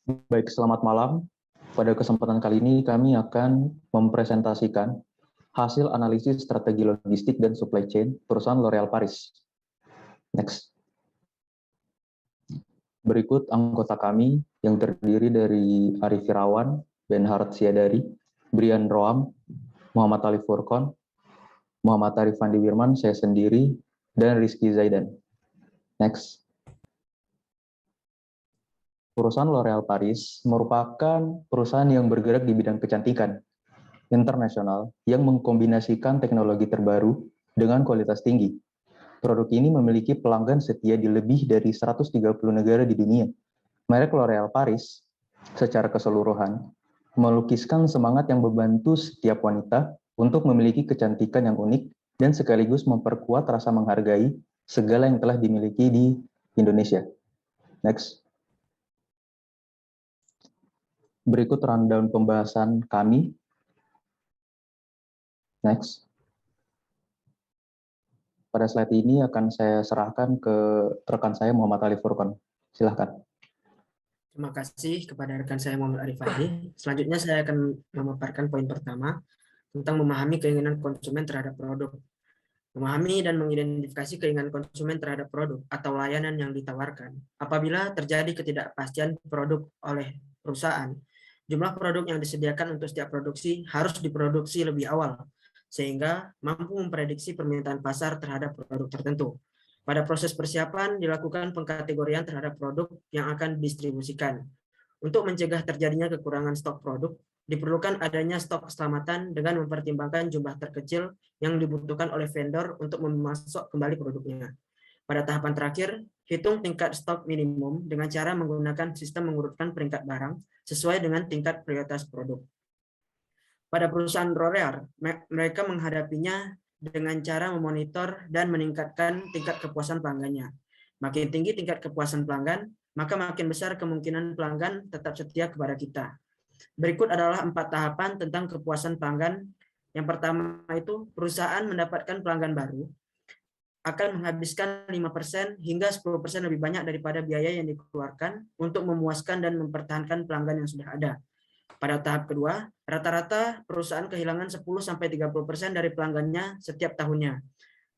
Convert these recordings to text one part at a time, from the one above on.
Baik, selamat malam. Pada kesempatan kali ini kami akan mempresentasikan hasil analisis strategi logistik dan supply chain perusahaan L'Oréal Paris. Next. Berikut anggota kami yang terdiri dari Arif Firawan, Benhard Siadari, Brian Roam, Muhammad Ali Furqon, Muhammad Arif Fandi Wirman, saya sendiri, dan Rizky Zaidan. Next. Perusahaan L'Oréal Paris merupakan perusahaan yang bergerak di bidang kecantikan internasional yang mengkombinasikan teknologi terbaru dengan kualitas tinggi. Produk ini memiliki pelanggan setia di lebih dari 130 negara di dunia. Merek L'Oréal Paris secara keseluruhan melukiskan semangat yang membantu setiap wanita untuk memiliki kecantikan yang unik dan sekaligus memperkuat rasa menghargai segala yang telah dimiliki di Indonesia. Next. Berikut rundown pembahasan kami. Next. Pada slide ini akan saya serahkan ke rekan saya Muhammad Ali Furqon. Silahkan. Terima kasih kepada rekan saya Muhammad Arif Fandi. Selanjutnya saya akan memaparkan poin pertama tentang memahami keinginan konsumen terhadap produk. Memahami dan mengidentifikasi keinginan konsumen terhadap produk atau layanan yang ditawarkan. Apabila terjadi ketidakpastian produk oleh perusahaan, jumlah produk yang disediakan untuk setiap produksi harus diproduksi lebih awal, sehingga mampu memprediksi permintaan pasar terhadap produk tertentu. Pada proses persiapan dilakukan pengkategorian terhadap produk yang akan didistribusikan. Untuk mencegah terjadinya kekurangan stok produk, diperlukan adanya stok keselamatan dengan mempertimbangkan jumlah terkecil yang dibutuhkan oleh vendor untuk memasok kembali produknya. Pada tahapan terakhir, hitung tingkat stok minimum dengan cara menggunakan sistem mengurutkan peringkat barang sesuai dengan tingkat prioritas produk. Pada perusahaan L'Oréal, mereka menghadapinya dengan cara memonitor dan meningkatkan tingkat kepuasan pelanggannya. Makin tinggi tingkat kepuasan pelanggan, maka makin besar kemungkinan pelanggan tetap setia kepada kita. Berikut adalah 4 tahapan tentang kepuasan pelanggan. Yang pertama itu, perusahaan mendapatkan pelanggan baru akan menghabiskan 5% hingga 10% lebih banyak daripada biaya yang dikeluarkan untuk memuaskan dan mempertahankan pelanggan yang sudah ada. Pada tahap kedua, rata-rata perusahaan kehilangan 10-30% dari pelanggannya setiap tahunnya.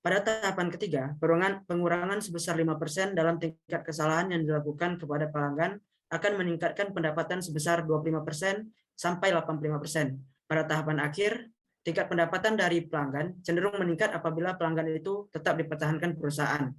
Pada tahapan ketiga, pengurangan sebesar 5% dalam tingkat kesalahan yang dilakukan kepada pelanggan akan meningkatkan pendapatan sebesar 25% sampai 85%. Pada tahapan akhir, tingkat pendapatan dari pelanggan cenderung meningkat apabila pelanggan itu tetap dipertahankan perusahaan.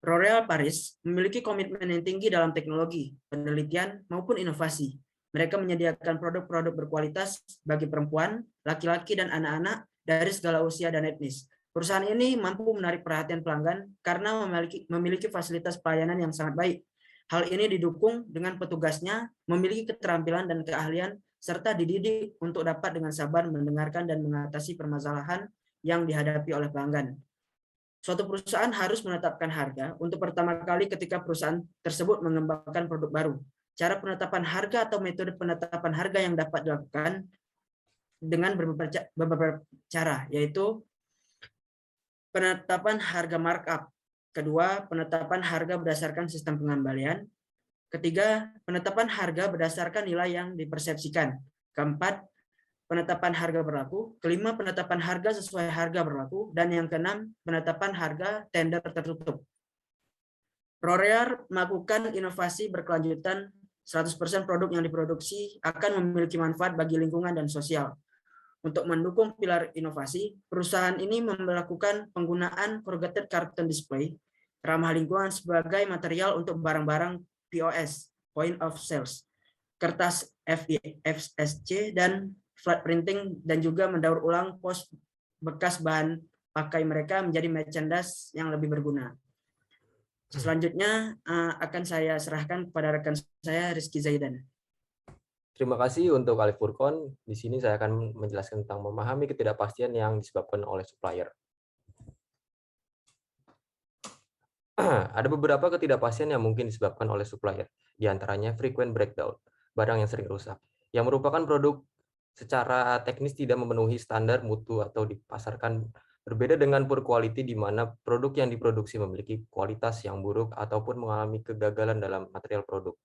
L'Oréal Paris memiliki komitmen yang tinggi dalam teknologi, penelitian, maupun inovasi. Mereka menyediakan produk-produk berkualitas bagi perempuan, laki-laki, dan anak-anak dari segala usia dan etnis. Perusahaan ini mampu menarik perhatian pelanggan karena memiliki fasilitas pelayanan yang sangat baik. Hal ini didukung dengan petugasnya memiliki keterampilan dan keahlian serta dididik untuk dapat dengan sabar mendengarkan dan mengatasi permasalahan yang dihadapi oleh pelanggan. Suatu perusahaan harus menetapkan harga untuk pertama kali ketika perusahaan tersebut mengembangkan produk baru. Cara penetapan harga atau metode penetapan harga yang dapat dilakukan dengan beberapa cara, yaitu penetapan harga markup. Kedua, penetapan harga berdasarkan sistem pengembalian. Ketiga, penetapan harga berdasarkan nilai yang dipersepsikan. Keempat, penetapan harga berlaku. Kelima, penetapan harga sesuai harga berlaku. Dan yang keenam, penetapan harga tender tertutup. L'Oréal melakukan inovasi berkelanjutan. 100% produk yang diproduksi akan memiliki manfaat bagi lingkungan dan sosial. Untuk mendukung pilar inovasi, perusahaan ini melakukan penggunaan corrugated carton display ramah lingkungan sebagai material untuk barang-barang POS, point of sales, kertas FSC, dan flat printing, dan juga mendaur ulang pos bekas bahan pakai mereka menjadi merchandise yang lebih berguna. Selanjutnya akan saya serahkan kepada rekan saya Rizky Zaidan. Terima kasih untuk Alif Furqon. Di sini saya akan menjelaskan tentang memahami ketidakpastian yang disebabkan oleh supplier. Ada beberapa ketidakpastian yang mungkin disebabkan oleh supplier, di antaranya frequent breakdown, barang yang sering rusak, yang merupakan produk secara teknis tidak memenuhi standar mutu atau dipasarkan berbeda dengan poor quality, di mana produk yang diproduksi memiliki kualitas yang buruk ataupun mengalami kegagalan dalam material produk.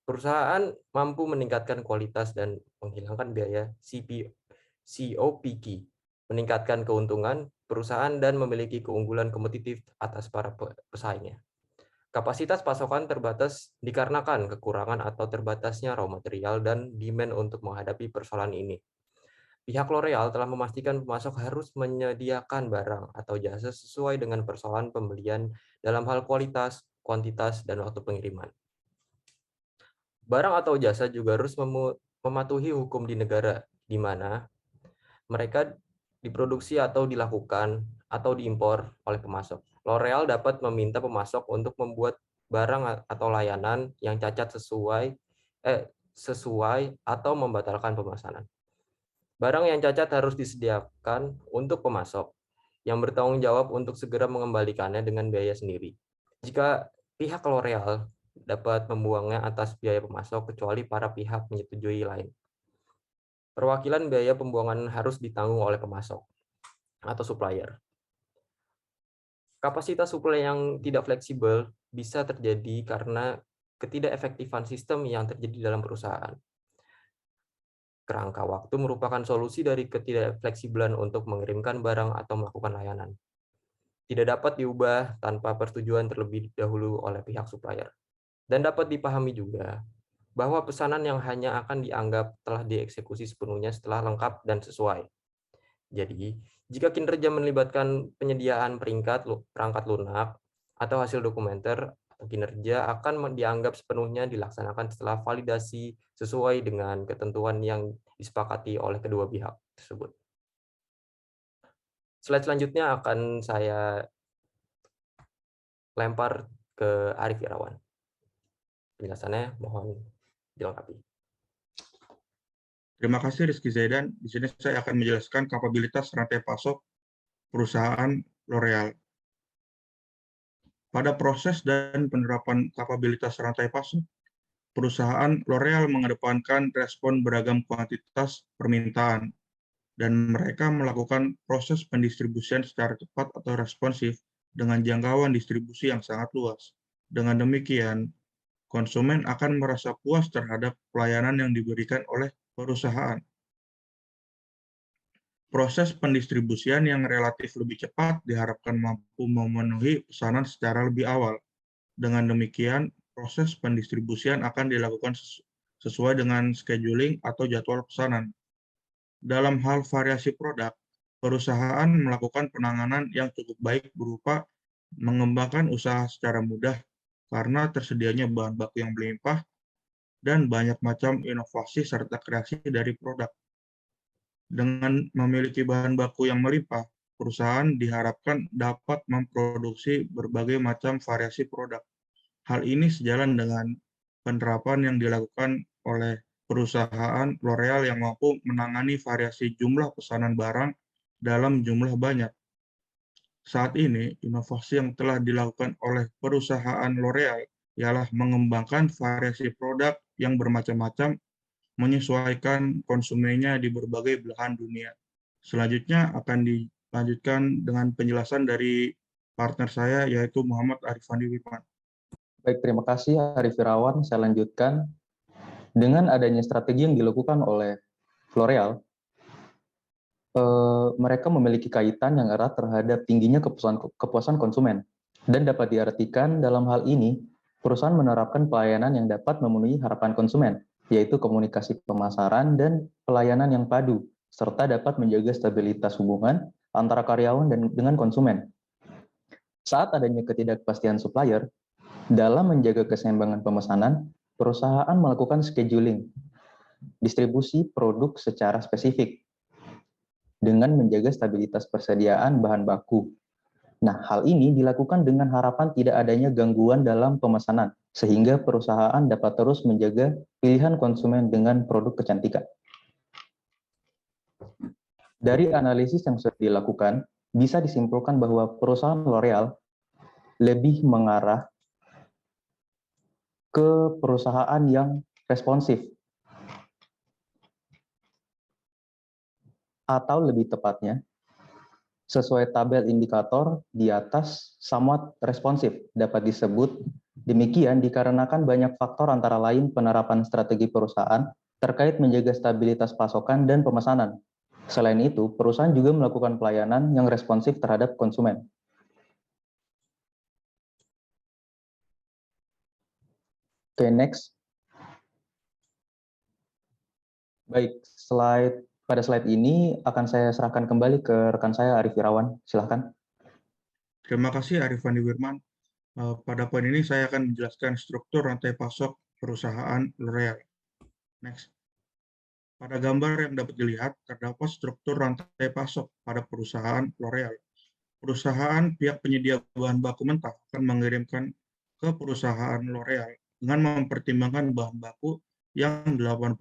Perusahaan mampu meningkatkan kualitas dan menghilangkan biaya COPQ, meningkatkan keuntungan perusahaan dan memiliki keunggulan kompetitif atas para pesaingnya. Kapasitas pasokan terbatas dikarenakan kekurangan atau terbatasnya raw material dan demand untuk menghadapi persoalan ini. Pihak L'Oreal telah memastikan pemasok harus menyediakan barang atau jasa sesuai dengan persoalan pembelian dalam hal kualitas, kuantitas, dan waktu pengiriman. Barang atau jasa juga harus mematuhi hukum di negara di mana mereka diproduksi atau dilakukan atau diimpor oleh pemasok. L'Oreal dapat meminta pemasok untuk membuat barang atau layanan yang cacat sesuai atau membatalkan pemesanan. Barang yang cacat harus disediakan untuk pemasok yang bertanggung jawab untuk segera mengembalikannya dengan biaya sendiri. Jika pihak L'Oreal dapat membuangnya atas biaya pemasok kecuali para pihak menyetujui lain. Perwakilan biaya pembuangan harus ditanggung oleh pemasok atau supplier. Kapasitas suplai yang tidak fleksibel bisa terjadi karena ketidakefektifan sistem yang terjadi dalam perusahaan. Kerangka waktu merupakan solusi dari ketidakfleksibelan untuk mengirimkan barang atau melakukan layanan. Tidak dapat diubah tanpa persetujuan terlebih dahulu oleh pihak supplier. Dan dapat dipahami juga bahwa pesanan yang hanya akan dianggap telah dieksekusi sepenuhnya setelah lengkap dan sesuai. Jadi, jika kinerja melibatkan penyediaan perangkat lunak atau hasil dokumenter, atau kinerja akan dianggap sepenuhnya dilaksanakan setelah validasi sesuai dengan ketentuan yang disepakati oleh kedua pihak tersebut. Slide selanjutnya akan saya lempar ke Arif Irawan. Penjelasannya mohon dilengkapi. Terima kasih Rizky Zaidan. Di sini saya akan menjelaskan kapabilitas rantai pasok perusahaan L'Oreal. Pada proses dan penerapan kapabilitas rantai pasok, perusahaan L'Oreal mengedepankan respon beragam kuantitas permintaan, dan mereka melakukan proses pendistribusian secara cepat atau responsif dengan jangkauan distribusi yang sangat luas. Dengan demikian, konsumen akan merasa puas terhadap pelayanan yang diberikan oleh perusahaan. Proses pendistribusian yang relatif lebih cepat diharapkan mampu memenuhi pesanan secara lebih awal. Dengan demikian, proses pendistribusian akan dilakukan sesuai dengan scheduling atau jadwal pesanan. Dalam hal variasi produk, perusahaan melakukan penanganan yang cukup baik berupa mengembangkan usaha secara mudah karena tersedianya bahan baku yang berlimpah dan banyak macam inovasi serta kreasi dari produk. Dengan memiliki bahan baku yang melimpah, perusahaan diharapkan dapat memproduksi berbagai macam variasi produk. Hal ini sejalan dengan penerapan yang dilakukan oleh perusahaan L'Oreal yang mampu menangani variasi jumlah pesanan barang dalam jumlah banyak. Saat ini, inovasi yang telah dilakukan oleh perusahaan L'Oreal ialah mengembangkan variasi produk yang bermacam-macam menyesuaikan konsumennya di berbagai belahan dunia. Selanjutnya akan dilanjutkan dengan penjelasan dari partner saya, yaitu Muhammad Arifandi Wirman. Baik, terima kasih Arif Irawan. Saya lanjutkan. Dengan adanya strategi yang dilakukan oleh L'Oreal, mereka memiliki kaitan yang erat terhadap tingginya kepuasan konsumen. Dan dapat diartikan dalam hal ini, perusahaan menerapkan pelayanan yang dapat memenuhi harapan konsumen, yaitu komunikasi pemasaran dan pelayanan yang padu, serta dapat menjaga stabilitas hubungan antara karyawan dan dengan konsumen. Saat adanya ketidakpastian supplier, dalam menjaga keseimbangan pemesanan, perusahaan melakukan scheduling, distribusi produk secara spesifik, dengan menjaga stabilitas persediaan bahan baku. Nah, hal ini dilakukan dengan harapan tidak adanya gangguan dalam pemesanan, sehingga perusahaan dapat terus menjaga pilihan konsumen dengan produk kecantikan. Dari analisis yang sudah dilakukan, bisa disimpulkan bahwa perusahaan L'Oreal lebih mengarah ke perusahaan yang responsif, atau lebih tepatnya, sesuai tabel indikator di atas somewhat responsif dapat disebut Demikian dikarenakan banyak faktor antara lain penerapan strategi perusahaan terkait menjaga stabilitas pasokan dan pemesanan. Selain itu, perusahaan juga melakukan pelayanan yang responsif terhadap konsumen. Oke, next. Baik, pada slide ini akan saya serahkan kembali ke rekan saya Arif Irawan. Silahkan. Terima kasih Arif Fandi Wirman. Pada poin ini saya akan menjelaskan struktur rantai pasok perusahaan L'Oreal. Next. Pada gambar yang dapat dilihat, terdapat struktur rantai pasok pada perusahaan L'Oreal. Perusahaan pihak penyedia bahan baku mentah akan mengirimkan ke perusahaan L'Oreal dengan mempertimbangkan bahan baku yang 80%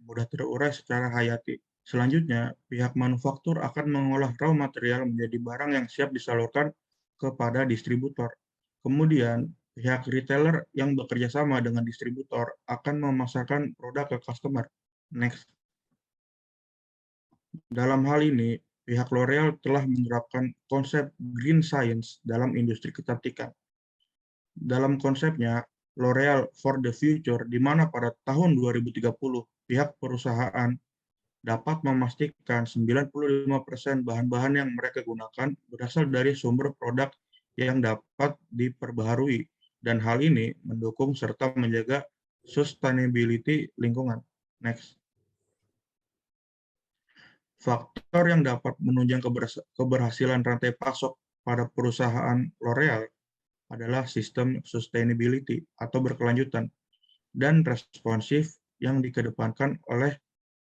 mudah terurai secara hayati. Selanjutnya, pihak manufaktur akan mengolah raw material menjadi barang yang siap disalurkan kepada distributor. Kemudian, pihak retailer yang bekerja sama dengan distributor akan memasarkan produk ke customer. Next. Dalam hal ini, pihak L'Oreal telah menerapkan konsep green science dalam industri kecantikan. Dalam konsepnya, L'Oreal for the Future, di mana pada tahun 2030, pihak perusahaan dapat memastikan 95% bahan-bahan yang mereka gunakan berasal dari sumber produk yang dapat diperbaharui, dan hal ini mendukung serta menjaga sustainability lingkungan. Next. Faktor yang dapat menunjang keberhasilan rantai pasok pada perusahaan L'Oreal adalah sistem sustainability atau berkelanjutan dan responsif yang dikedepankan oleh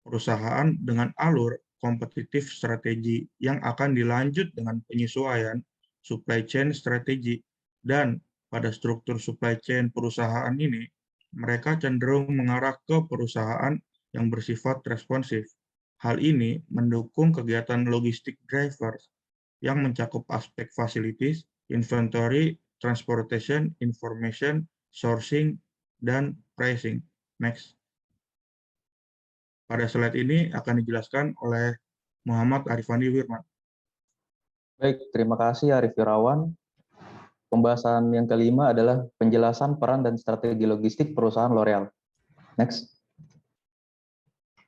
perusahaan dengan alur kompetitif strategi yang akan dilanjut dengan penyesuaian supply chain strategi, dan pada struktur supply chain perusahaan ini, mereka cenderung mengarah ke perusahaan yang bersifat responsif. Hal ini mendukung kegiatan logistik drivers yang mencakup aspek facilities, inventory, transportation, information, sourcing, dan pricing. Next. Pada slide ini akan dijelaskan oleh Muhammad Arif Fandi Wirman. Baik, terima kasih Arif Irawan. Pembahasan yang kelima adalah penjelasan peran dan strategi logistik perusahaan L'Oreal. Next.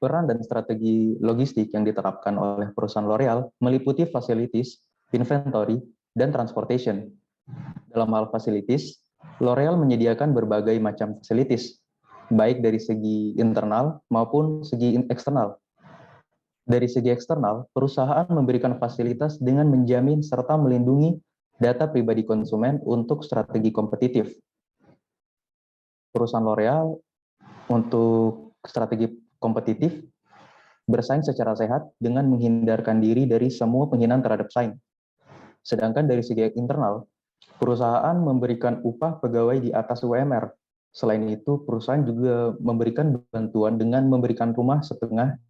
Peran dan strategi logistik yang diterapkan oleh perusahaan L'Oreal meliputi facilities, inventory, dan transportation. Dalam hal facilities, L'Oreal menyediakan berbagai macam facilities, baik dari segi internal maupun segi eksternal. Dari segi eksternal, perusahaan memberikan fasilitas dengan menjamin serta melindungi data pribadi konsumen untuk strategi kompetitif. Perusahaan L'Oreal untuk strategi kompetitif bersaing secara sehat dengan menghindarkan diri dari semua penghinaan terhadap saing. Sedangkan dari segi internal, perusahaan memberikan upah pegawai di atas UMR. Selain itu, perusahaan juga memberikan bantuan dengan memberikan rumah setengah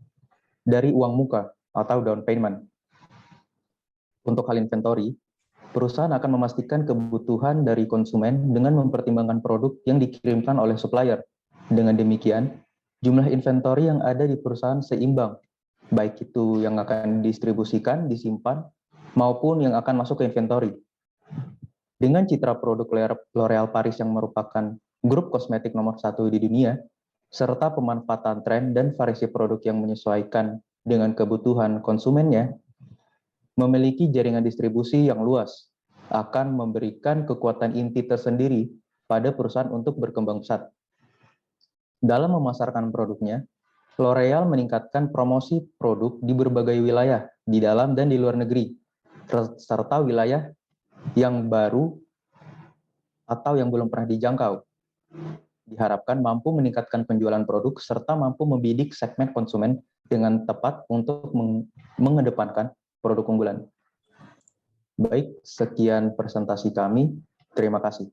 dari uang muka atau down payment. Untuk hal inventory, perusahaan akan memastikan kebutuhan dari konsumen dengan mempertimbangkan produk yang dikirimkan oleh supplier. Dengan demikian, jumlah inventory yang ada di perusahaan seimbang, baik itu yang akan didistribusikan, disimpan, maupun yang akan masuk ke inventory. Dengan citra produk L'Oreal Paris yang merupakan grup kosmetik nomor 1 di dunia, serta pemanfaatan tren dan variasi produk yang menyesuaikan dengan kebutuhan konsumennya, memiliki jaringan distribusi yang luas, akan memberikan kekuatan inti tersendiri pada perusahaan untuk berkembang pesat. Dalam memasarkan produknya, L'Oreal meningkatkan promosi produk di berbagai wilayah, di dalam dan di luar negeri, serta wilayah yang baru atau yang belum pernah dijangkau. Diharapkan mampu meningkatkan penjualan produk serta mampu membidik segmen konsumen dengan tepat untuk mengedepankan produk unggulan. Baik, sekian presentasi kami. Terima kasih.